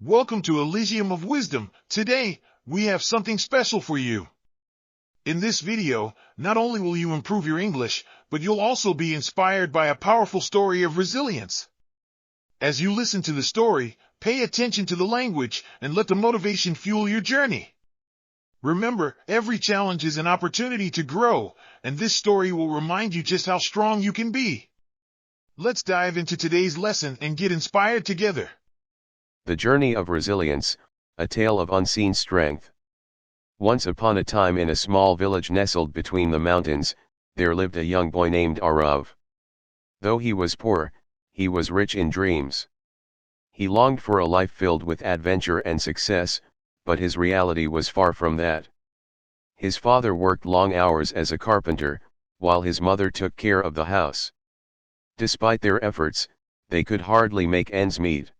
Welcome to Elysium of Wisdom. Today, we have something special for you. In this video, not only will you improve your English, but you'll also be inspired by a powerful story of resilience. As you listen to the story, pay attention to the language and let the motivation fuel your journey. Remember, every challenge is an opportunity to grow, and this story will remind you just how strong you can be. Let's dive into today's lesson and get inspired together. The Journey of Resilience, a Tale of Unseen Strength. Once upon a time in a small village nestled between the mountains, there lived a young boy named Arav. Though he was poor, he was rich in dreams. He longed for a life filled with adventure and success, but his reality was far from that. His father worked long hours as a carpenter, while his mother took care of the house. Despite their efforts, they could hardly make ends meet.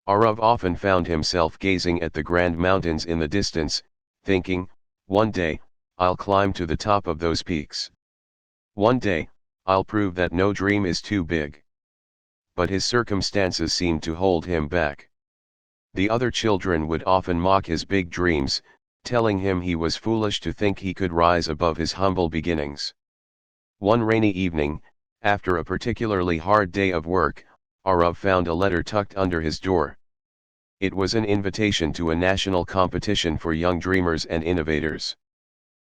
Arav often found himself gazing at the grand mountains in the distance, thinking, "One day, I'll climb to the top of those peaks. One day, I'll prove that no dream is too big." But his circumstances seemed to hold him back. The other children would often mock his big dreams, telling him he was foolish to think he could rise above his humble beginnings. One rainy evening, after a particularly hard day of work, Arav found a letter tucked under his door. It was an invitation to a national competition for young dreamers and innovators.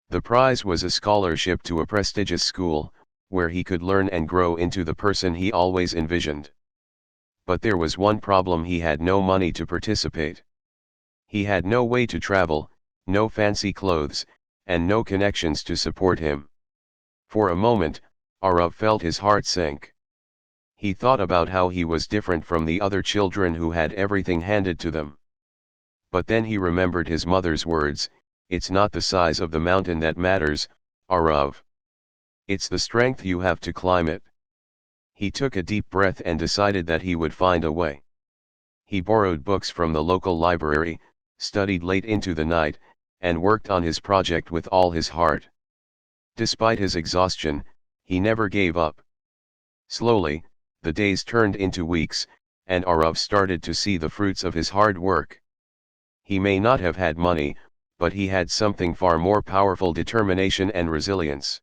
The prize was a scholarship to a prestigious school, where he could learn and grow into the person he always envisioned. But there was one problem: he had no money to participate. He had no way to travel, no fancy clothes, and no connections to support him. For a moment, Arav felt his heart sink. He thought about how he was different from the other children who had everything handed to them. But then he remembered his mother's words, "It's not the size of the mountain that matters, Arav. It's the strength you have to climb it." He took a deep breath and decided that he would find a way. He borrowed books from the local library, studied late into the night, and worked on his project with all his heart. Despite his exhaustion, he never gave up. Slowly, the days turned into weeks, and Arav started to see the fruits of his hard work. He may not have had money, but he had something far more powerful: determination and resilience.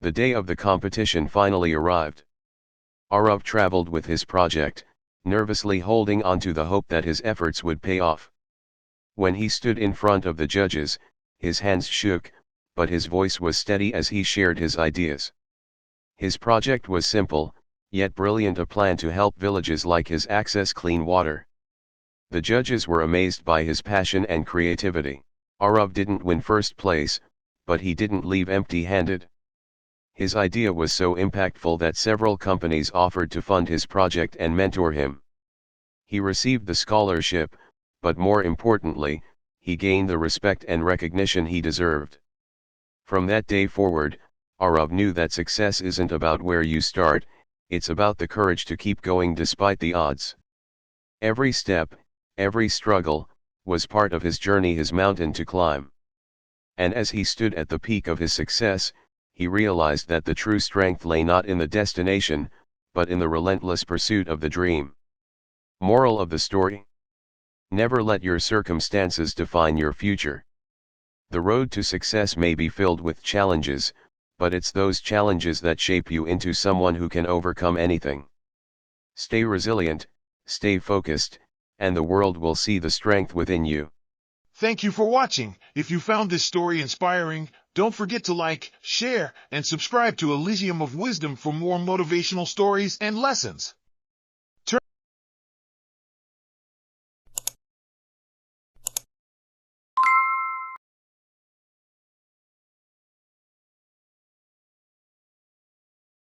The day of the competition finally arrived. Arav traveled with his project, nervously holding on to the hope that his efforts would pay off. When he stood in front of the judges, his hands shook, but his voice was steady as he shared his ideas. His project was simple, yet brilliant: a plan to help villages like his access clean water. The judges were amazed by his passion and creativity. Arav didn't win first place, but he didn't leave empty-handed. His idea was so impactful that several companies offered to fund his project and mentor him. He received the scholarship, but more importantly, he gained the respect and recognition he deserved. From that day forward, Arav knew that success isn't about where you start, it's about the courage to keep going despite the odds. Every step, every struggle, was part of his journey, his mountain to climb. And as he stood at the peak of his success, he realized that the true strength lay not in the destination, but in the relentless pursuit of the dream. Moral of the story: never let your circumstances define your future. The road to success may be filled with challenges, but it's those challenges that shape you into someone who can overcome anything. Stay resilient, stay focused, and the world will see the strength within you. Thank you for watching. If you found this story inspiring, don't forget to like, share, and subscribe to Elysium of Wisdom for more motivational stories and lessons.